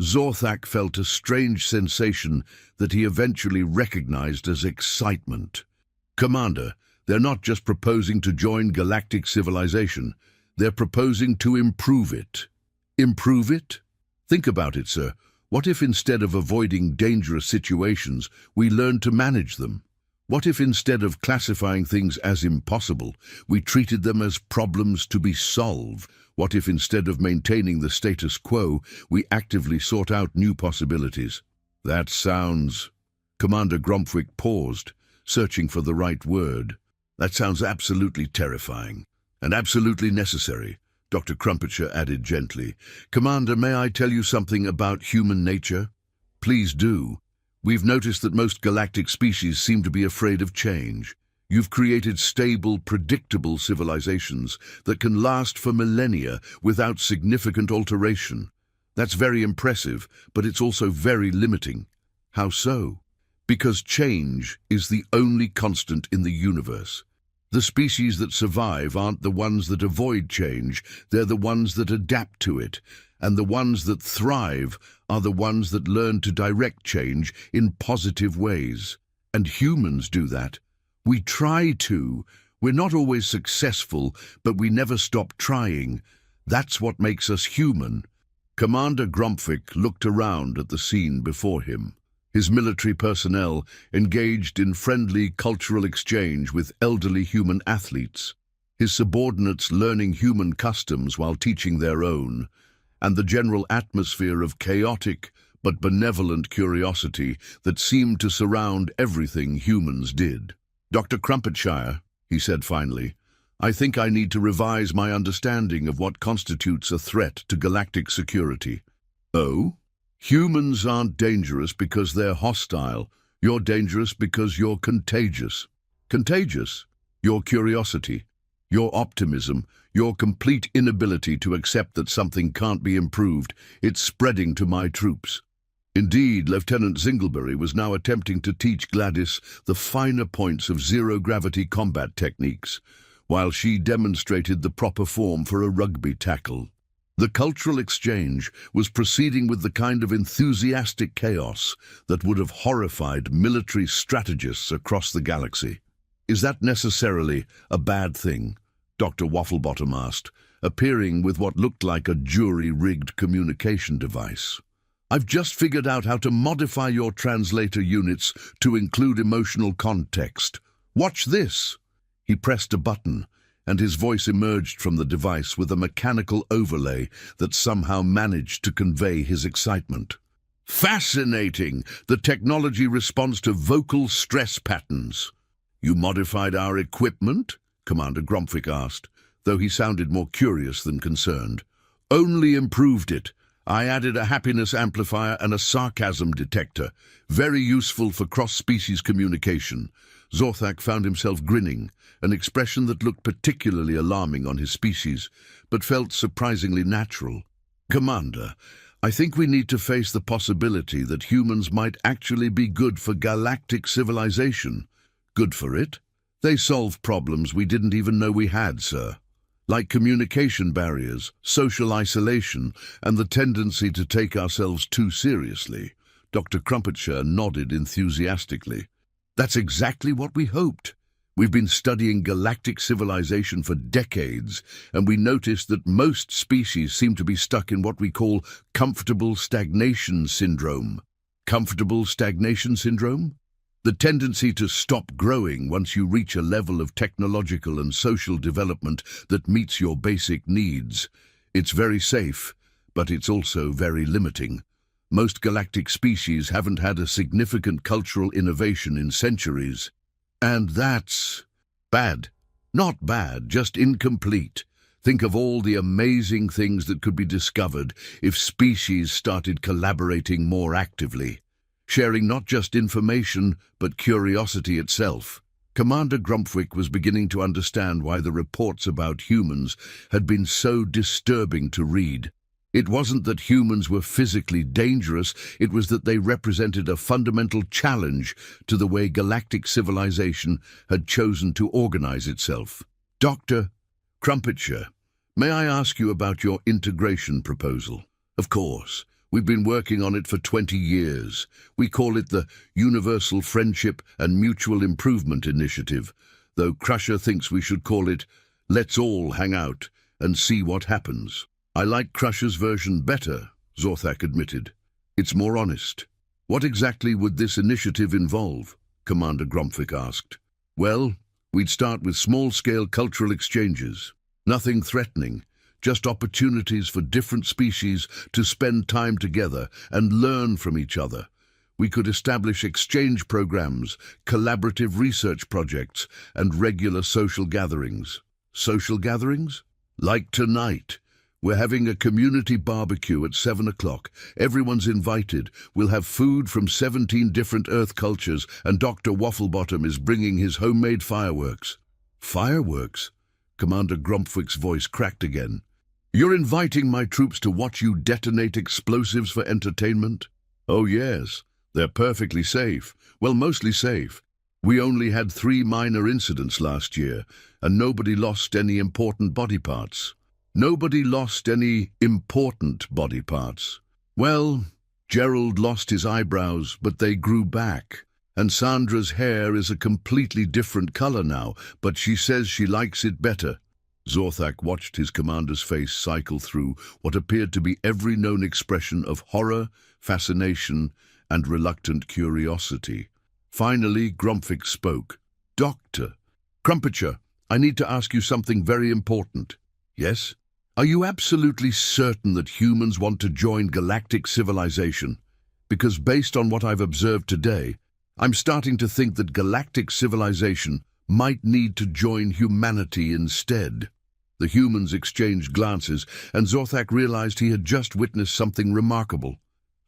Zorthak felt a strange sensation that he eventually recognized as excitement. Commander, they're not just proposing to join galactic civilization, they're proposing to improve it. Improve it? Think about it, sir. What if instead of avoiding dangerous situations, we learned to manage them? What if instead of classifying things as impossible, we treated them as problems to be solved? What if instead of maintaining the status quo, we actively sought out new possibilities? That sounds... Commander Gromfik paused, searching for the right word. That sounds absolutely terrifying, and absolutely necessary, Dr. Crumpetshire added gently. Commander, may I tell you something about human nature? Please do. We've noticed that most galactic species seem to be afraid of change. You've created stable, predictable civilizations that can last for millennia without significant alteration. That's very impressive, but it's also very limiting. How so? Because change is the only constant in the universe. The species that survive aren't the ones that avoid change, they're the ones that adapt to it. And the ones that thrive are the ones that learn to direct change in positive ways. And humans do that. We try to. We're not always successful, but we never stop trying. That's what makes us human. Commander Gromfik looked around at the scene before him. His military personnel engaged in friendly cultural exchange with elderly human athletes, his subordinates learning human customs while teaching their own, and the general atmosphere of chaotic but benevolent curiosity that seemed to surround everything humans did. Dr. Crumpetshire, he said finally, I think I need to revise my understanding of what constitutes a threat to galactic security. Oh? Humans aren't dangerous because they're hostile. You're dangerous because you're contagious. Contagious? Your curiosity, your optimism, your complete inability to accept that something can't be improved. It's spreading to my troops. Indeed, Lieutenant Zingleberry was now attempting to teach Gladys the finer points of zero-gravity combat techniques, while she demonstrated the proper form for a rugby tackle. The cultural exchange was proceeding with the kind of enthusiastic chaos that would have horrified military strategists across the galaxy. Is that necessarily a bad thing? Dr. Wafflebottom asked, appearing with what looked like a jury-rigged communication device. I've just figured out how to modify your translator units to include emotional context. Watch this! He pressed a button, and his voice emerged from the device with a mechanical overlay that somehow managed to convey his excitement. Fascinating! The technology responds to vocal stress patterns. You modified our equipment? Commander Gromfik asked, though he sounded more curious than concerned. Only improved it. I added a happiness amplifier and a sarcasm detector, very useful for cross-species communication. Zorthak found himself grinning, an expression that looked particularly alarming on his species, but felt surprisingly natural. Commander, I think we need to face the possibility that humans might actually be good for galactic civilization. Good for it? They solve problems we didn't even know we had, sir. Like communication barriers, social isolation, and the tendency to take ourselves too seriously. Dr. Crumpetshire nodded enthusiastically. That's exactly what we hoped. We've been studying galactic civilization for decades, and we noticed that most species seem to be stuck in what we call comfortable stagnation syndrome. Comfortable stagnation syndrome? The tendency to stop growing once you reach a level of technological and social development that meets your basic needs. It's very safe, but it's also very limiting. Most galactic species haven't had a significant cultural innovation in centuries. And that's bad. Not bad, just incomplete. Think of all the amazing things that could be discovered if species started collaborating more actively, sharing not just information, but curiosity itself. Commander Grumpwick was beginning to understand why the reports about humans had been so disturbing to read. It wasn't that humans were physically dangerous, it was that they represented a fundamental challenge to the way galactic civilization had chosen to organize itself. Dr. Crumpetshire, may I ask you about your integration proposal? Of course. We've been working on it for 20 years. We call it the Universal Friendship and Mutual Improvement Initiative, though Crusher thinks we should call it Let's All Hang Out and See What Happens. I like Crusher's version better, Zorthak admitted. It's more honest. What exactly would this initiative involve? Commander Grumpwick asked. Well, we'd start with small-scale cultural exchanges. Nothing threatening. Just opportunities for different species to spend time together and learn from each other. We could establish exchange programs, collaborative research projects, and regular social gatherings. Social gatherings? Like tonight. We're having a community barbecue at 7 o'clock. Everyone's invited. We'll have food from 17 different Earth cultures, and Dr. Wafflebottom is bringing his homemade fireworks. Fireworks? Commander Grumpwick's voice cracked again. You're inviting my troops to watch you detonate explosives for entertainment? Oh yes, they're perfectly safe. Well, mostly safe. We only had 3 minor incidents last year, and nobody lost any important body parts. Nobody lost any important body parts. Well, Gerald lost his eyebrows, but they grew back. And Sandra's hair is a completely different color now, but she says she likes it better. Zorthak watched his commander's face cycle through what appeared to be every known expression of horror, fascination, and reluctant curiosity. Finally, Grumpwick spoke. Dr. Crumpetshire, I need to ask you something very important. Yes? Are you absolutely certain that humans want to join galactic civilization? Because based on what I've observed today, I'm starting to think that galactic civilization might need to join humanity instead. The humans exchanged glances, and Zorthak realized he had just witnessed something remarkable,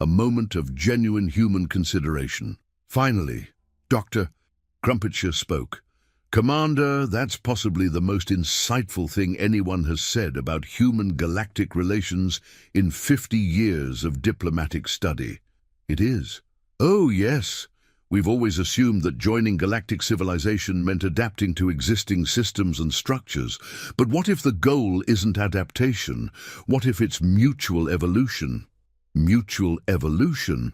a moment of genuine human consideration. Finally, Dr. Crumpetshire spoke. Commander, that's possibly the most insightful thing anyone has said about human-galactic relations in 50 years of diplomatic study. It is. Oh, yes. We've always assumed that joining galactic civilization meant adapting to existing systems and structures. But what if the goal isn't adaptation? What if it's mutual evolution? Mutual evolution?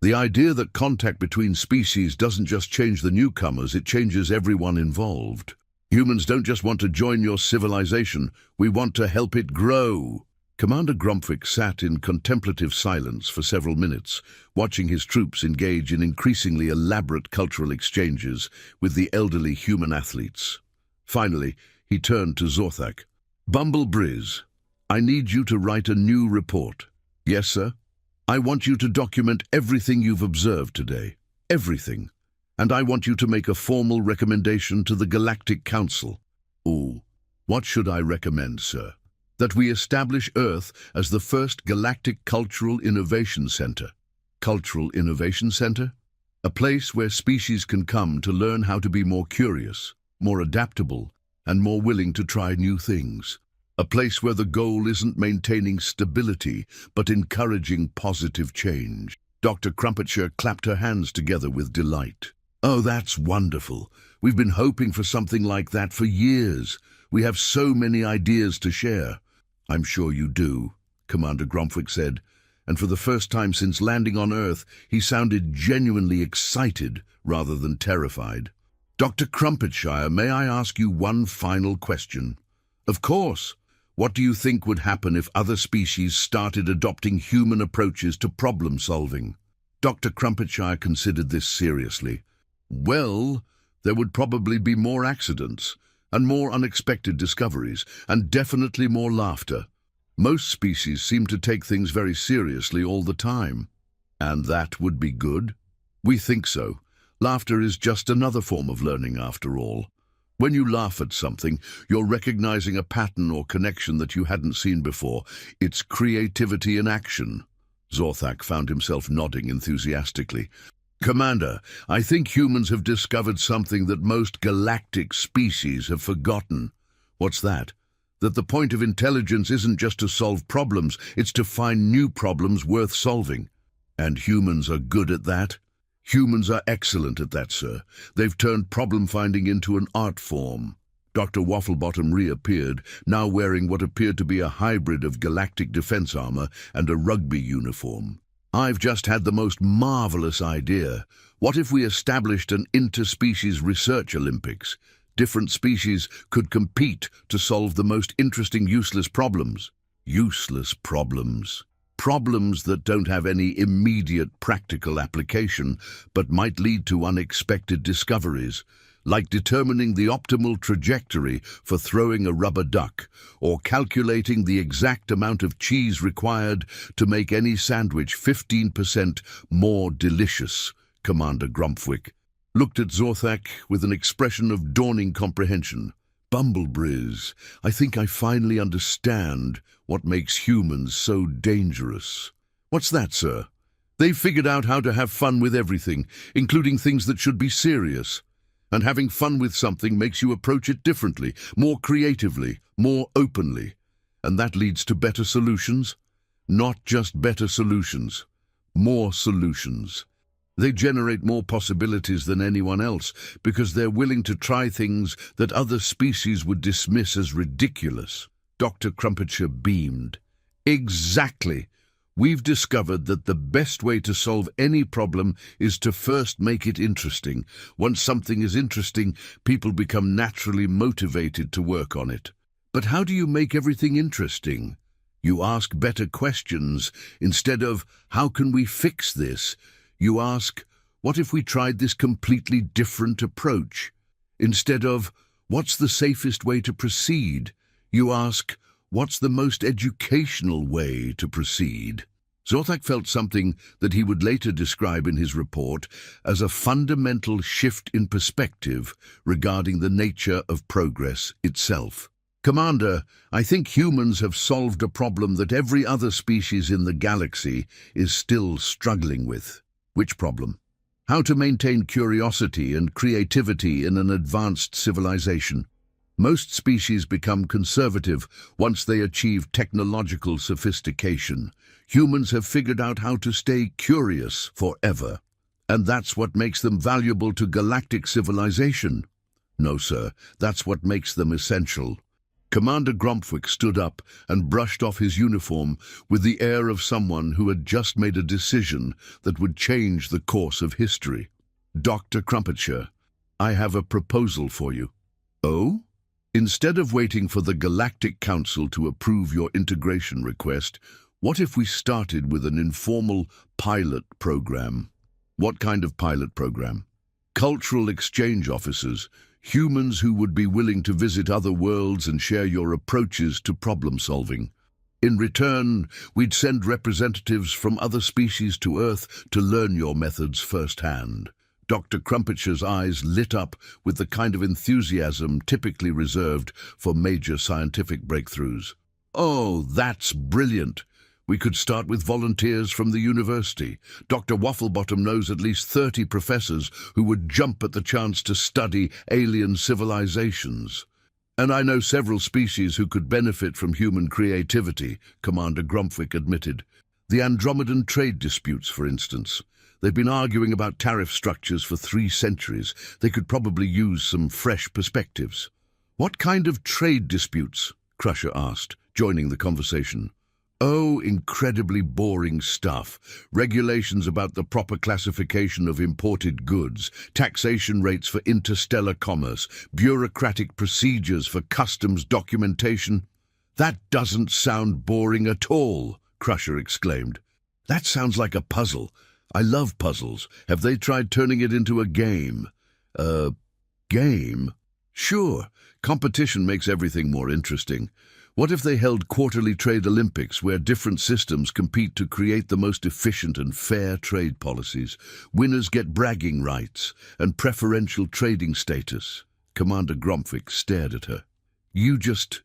The idea that contact between species doesn't just change the newcomers, it changes everyone involved. Humans don't just want to join your civilization, we want to help it grow. Commander Grumpwick sat in contemplative silence for several minutes, watching his troops engage in increasingly elaborate cultural exchanges with the elderly human athletes. Finally, he turned to Zorthak. Bumblebriz, I need you to write a new report. Yes, sir? I want you to document everything you've observed today. Everything. And I want you to make a formal recommendation to the Galactic Council. Oh, what should I recommend, sir? That we establish Earth as the first Galactic Cultural Innovation Center. Cultural Innovation Center? A place where species can come to learn how to be more curious, more adaptable, and more willing to try new things. A place where the goal isn't maintaining stability, but encouraging positive change. Dr. Crumpetshire clapped her hands together with delight. Oh, that's wonderful. We've been hoping for something like that for years. We have so many ideas to share. I'm sure you do, Commander Gromfwick said, and for the first time since landing on Earth, he sounded genuinely excited rather than terrified. Dr. Crumpetshire, may I ask you one final question? Of course. What do you think would happen if other species started adopting human approaches to problem solving? Dr. Crumpetshire considered this seriously. Well, there would probably be more accidents, and more unexpected discoveries, and definitely more laughter. Most species seem to take things very seriously all the time. And that would be good? We think so. Laughter is just another form of learning after all. When you laugh at something, you're recognizing a pattern or connection that you hadn't seen before. It's creativity in action. Zorthak found himself nodding enthusiastically. Commander, I think humans have discovered something that most galactic species have forgotten. What's that? That the point of intelligence isn't just to solve problems, it's to find new problems worth solving. And humans are good at that? Humans are excellent at that, sir. They've turned problem-finding into an art form. Dr. Wafflebottom reappeared, now wearing what appeared to be a hybrid of galactic defense armor and a rugby uniform. I've just had the most marvelous idea. What if we established an interspecies research Olympics? Different species could compete to solve the most interesting useless problems. Useless problems. Problems that don't have any immediate practical application, but might lead to unexpected discoveries, like determining the optimal trajectory for throwing a rubber duck, or calculating the exact amount of cheese required to make any sandwich 15% more delicious. Commander Gromfwick looked at Zorthak with an expression of dawning comprehension. Bumblebriz, I think I finally understand what makes humans so dangerous. What's that, sir? They've figured out how to have fun with everything, including things that should be serious. And having fun with something makes you approach it differently, more creatively, more openly. And that leads to better solutions. Not just better solutions, more solutions. They generate more possibilities than anyone else because they're willing to try things that other species would dismiss as ridiculous. Dr. Crumpetshire beamed. Exactly. We've discovered that the best way to solve any problem is to first make it interesting. Once something is interesting, people become naturally motivated to work on it. But how do you make everything interesting? You ask better questions. Instead of, how can we fix this? You ask, what if we tried this completely different approach? Instead of, what's the safest way to proceed? You ask, what's the most educational way to proceed? Zorthak felt something that he would later describe in his report as a fundamental shift in perspective regarding the nature of progress itself. Commander, I think humans have solved a problem that every other species in the galaxy is still struggling with. Which problem? How to maintain curiosity and creativity in an advanced civilization. Most species become conservative once they achieve technological sophistication. Humans have figured out how to stay curious forever. And that's what makes them valuable to galactic civilization. No, sir, that's what makes them essential. Commander Gromfwick stood up and brushed off his uniform with the air of someone who had just made a decision that would change the course of history. Dr. Crumpetshire, I have a proposal for you. Oh? Instead of waiting for the Galactic Council to approve your integration request, what if we started with an informal pilot program? What kind of pilot program? Cultural exchange officers, humans who would be willing to visit other worlds and share your approaches to problem solving. In return, we'd send representatives from other species to Earth to learn your methods firsthand. Dr. Crumpetshire's eyes lit up with the kind of enthusiasm typically reserved for major scientific breakthroughs. Oh, that's brilliant! We could start with volunteers from the university. Dr. Wafflebottom knows at least 30 professors who would jump at the chance to study alien civilizations. And I know several species who could benefit from human creativity, Commander Grumpwick admitted. The Andromedan trade disputes, for instance. They've been arguing about tariff structures for 3 centuries. They could probably use some fresh perspectives. What kind of trade disputes? Crusher asked, joining the conversation. Oh, incredibly boring stuff. Regulations about the proper classification of imported goods, taxation rates for interstellar commerce, bureaucratic procedures for customs documentation. That doesn't sound boring at all, Crusher exclaimed. That sounds like a puzzle. I love puzzles. Have they tried turning it into a game? Game? Sure. Competition makes everything more interesting. What if they held quarterly trade Olympics where different systems compete to create the most efficient and fair trade policies? Winners get bragging rights and preferential trading status. Commander Grumpwick stared at her. You just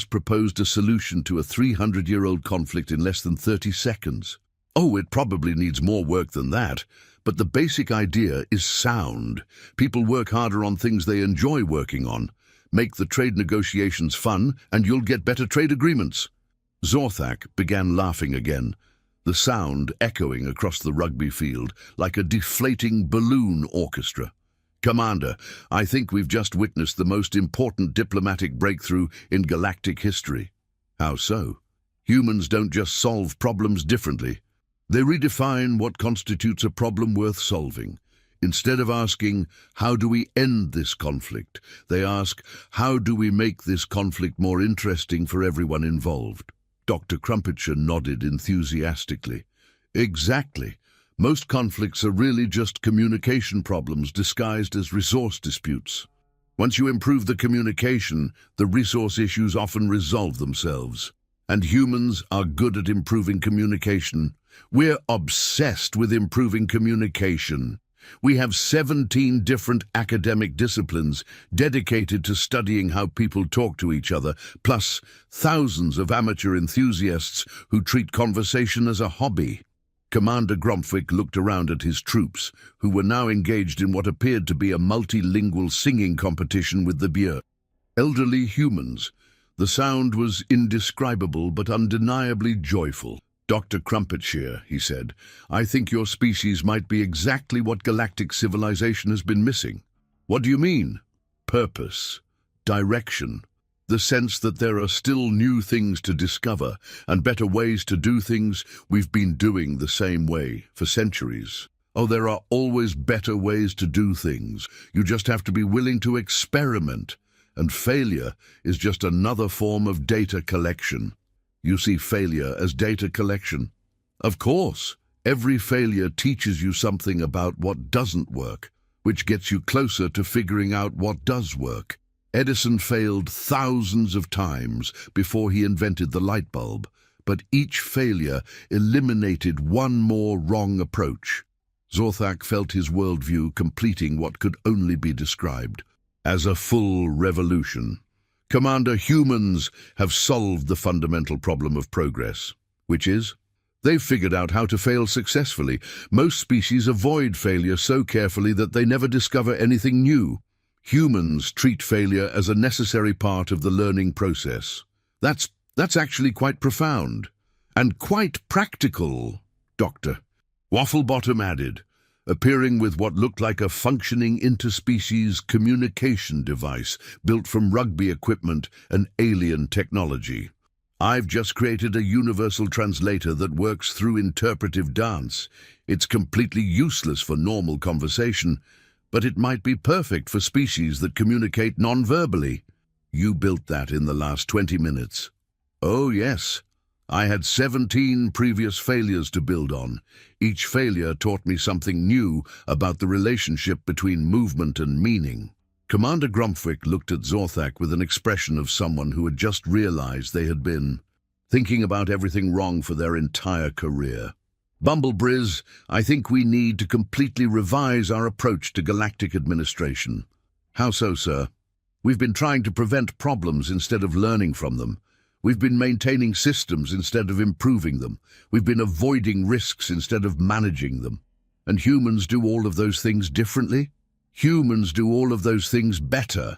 proposed a solution to a 300-year-old conflict in less than 30 seconds. Oh, it probably needs more work than that, but the basic idea is sound. People work harder on things they enjoy working on. Make the trade negotiations fun, and you'll get better trade agreements. Zorthak began laughing again, the sound echoing across the rugby field like a deflating balloon orchestra. Commander, I think we've just witnessed the most important diplomatic breakthrough in galactic history. How so? Humans don't just solve problems differently. They redefine what constitutes a problem worth solving. Instead of asking, how do we end this conflict, they ask, how do we make this conflict more interesting for everyone involved? Dr. Crumpetshire nodded enthusiastically. Exactly. Most conflicts are really just communication problems disguised as resource disputes. Once you improve the communication, the resource issues often resolve themselves. And humans are good at improving communication. We're obsessed with improving communication. We have 17 different academic disciplines dedicated to studying how people talk to each other, plus thousands of amateur enthusiasts who treat conversation as a hobby. Commander Grumpwick looked around at his troops, who were now engaged in what appeared to be a multilingual singing competition with the beer. Elderly humans. The sound was indescribable but undeniably joyful. Dr. Crumpetshire, he said, I think your species might be exactly what galactic civilization has been missing. What do you mean? Purpose, direction, the sense that there are still new things to discover and better ways to do things. We've been doing the same way for centuries. Oh, there are always better ways to do things. You just have to be willing to experiment. And failure is just another form of data collection. You see failure as data collection? Of course, every failure teaches you something about what doesn't work, which gets you closer to figuring out what does work. Edison failed thousands of times before he invented the light bulb, but each failure eliminated one more wrong approach. Zorthak felt his worldview completing what could only be described as a full revolution. Commander, humans have solved the fundamental problem of progress, which is, they've figured out how to fail successfully. Most species avoid failure so carefully that they never discover anything new. Humans treat failure as a necessary part of the learning process. That's actually quite profound. And quite practical, Doctor. Wafflebottom added, appearing with what looked like a functioning interspecies communication device built from rugby equipment and alien technology. I've just created a universal translator that works through interpretive dance. It's completely useless for normal conversation, but it might be perfect for species that communicate non-verbally. You built that in the last 20 minutes. Oh, yes. I had 17 previous failures to build on. Each failure taught me something new about the relationship between movement and meaning. Commander Grumpwick looked at Zorthak with an expression of someone who had just realized they had been thinking about everything wrong for their entire career. Bumblebriz, I think we need to completely revise our approach to galactic administration. How so, sir? We've been trying to prevent problems instead of learning from them. We've been maintaining systems instead of improving them. We've been avoiding risks instead of managing them. And humans do all of those things differently? Humans do all of those things better.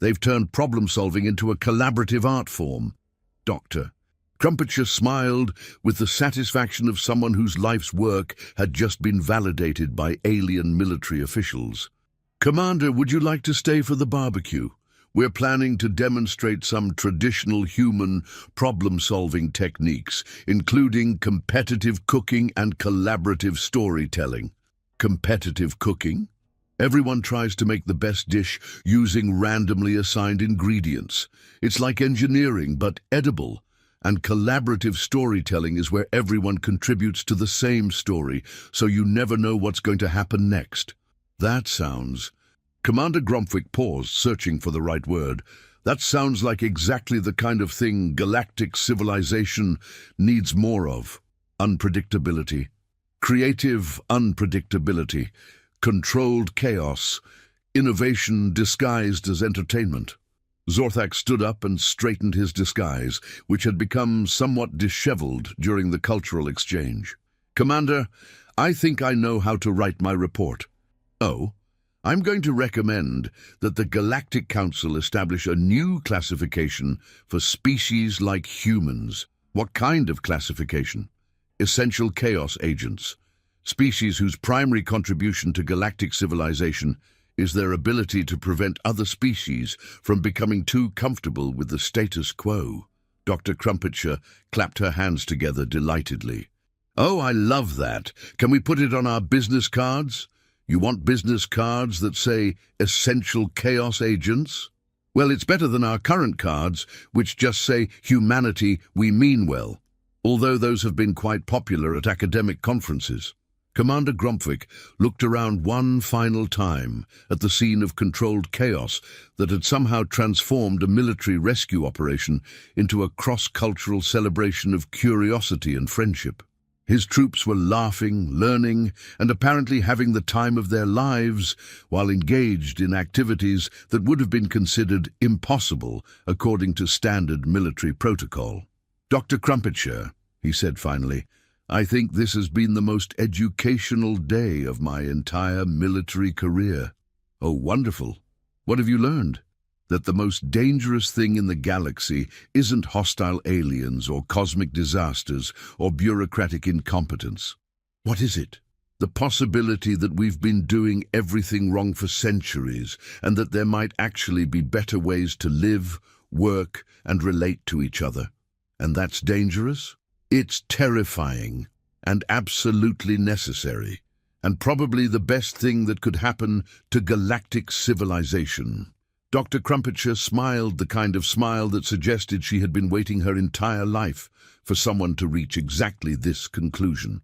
They've turned problem-solving into a collaborative art form. Doctor. Crumpetshire smiled with the satisfaction of someone whose life's work had just been validated by alien military officials. Commander, would you like to stay for the barbecue? We're planning to demonstrate some traditional human problem-solving techniques, including competitive cooking and collaborative storytelling. Competitive cooking? Everyone tries to make the best dish using randomly assigned ingredients. It's like engineering, but edible. And collaborative storytelling is where everyone contributes to the same story, so you never know what's going to happen next. That sounds... Commander Gromfwick paused, searching for the right word. That sounds like exactly the kind of thing galactic civilization needs more of. Unpredictability. Creative unpredictability. Controlled chaos. Innovation disguised as entertainment. Zorthak stood up and straightened his disguise, which had become somewhat disheveled during the cultural exchange. Commander, I think I know how to write my report. Oh? I'm going to recommend that the Galactic Council establish a new classification for species like humans. What kind of classification? Essential chaos agents. Species whose primary contribution to galactic civilization is their ability to prevent other species from becoming too comfortable with the status quo. Dr. Crumpetshire clapped her hands together delightedly. Oh, I love that. Can we put it on our business cards? You want business cards that say essential chaos agents? Well, it's better than our current cards, which just say humanity, we mean well, although those have been quite popular at academic conferences. Commander Gromfwick looked around one final time at the scene of controlled chaos that had somehow transformed a military rescue operation into a cross-cultural celebration of curiosity and friendship. His troops were laughing, learning, and apparently having the time of their lives while engaged in activities that would have been considered impossible according to standard military protocol. Dr. Crumpetshire, he said finally, I think this has been the most educational day of my entire military career. Oh, wonderful. What have you learned? That the most dangerous thing in the galaxy isn't hostile aliens or cosmic disasters or bureaucratic incompetence. What is it? The possibility that we've been doing everything wrong for centuries and that there might actually be better ways to live, work, and relate to each other. And that's dangerous? It's terrifying and absolutely necessary, and probably the best thing that could happen to galactic civilization. Dr. Crumpetshire smiled the kind of smile that suggested she had been waiting her entire life for someone to reach exactly this conclusion.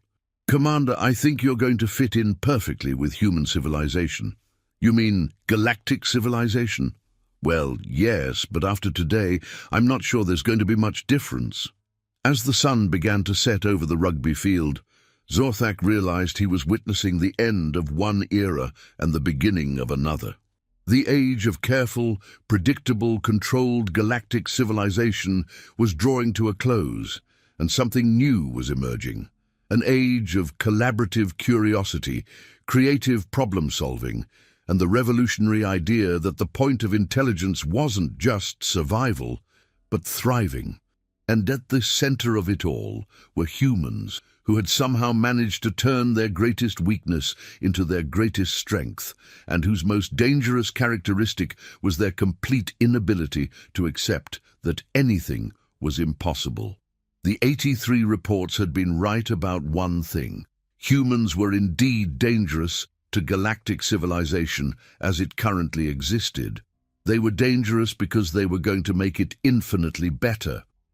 Commander, I think you're going to fit in perfectly with human civilization. You mean galactic civilization? Well, yes, but after today, I'm not sure there's going to be much difference. As the sun began to set over the rugby field, Zorthak realized he was witnessing the end of one era and the beginning of another. The age of careful, predictable, controlled galactic civilization was drawing to a close, and something new was emerging. An age of collaborative curiosity, creative problem-solving, and the revolutionary idea that the point of intelligence wasn't just survival, but thriving. And at the center of it all were humans who had somehow managed to turn their greatest weakness into their greatest strength, and whose most dangerous characteristic was their complete inability to accept that anything was impossible. The 83 reports had been right about one thing. Humans were indeed dangerous to galactic civilization as it currently existed. They were dangerous because they were going to make it infinitely better.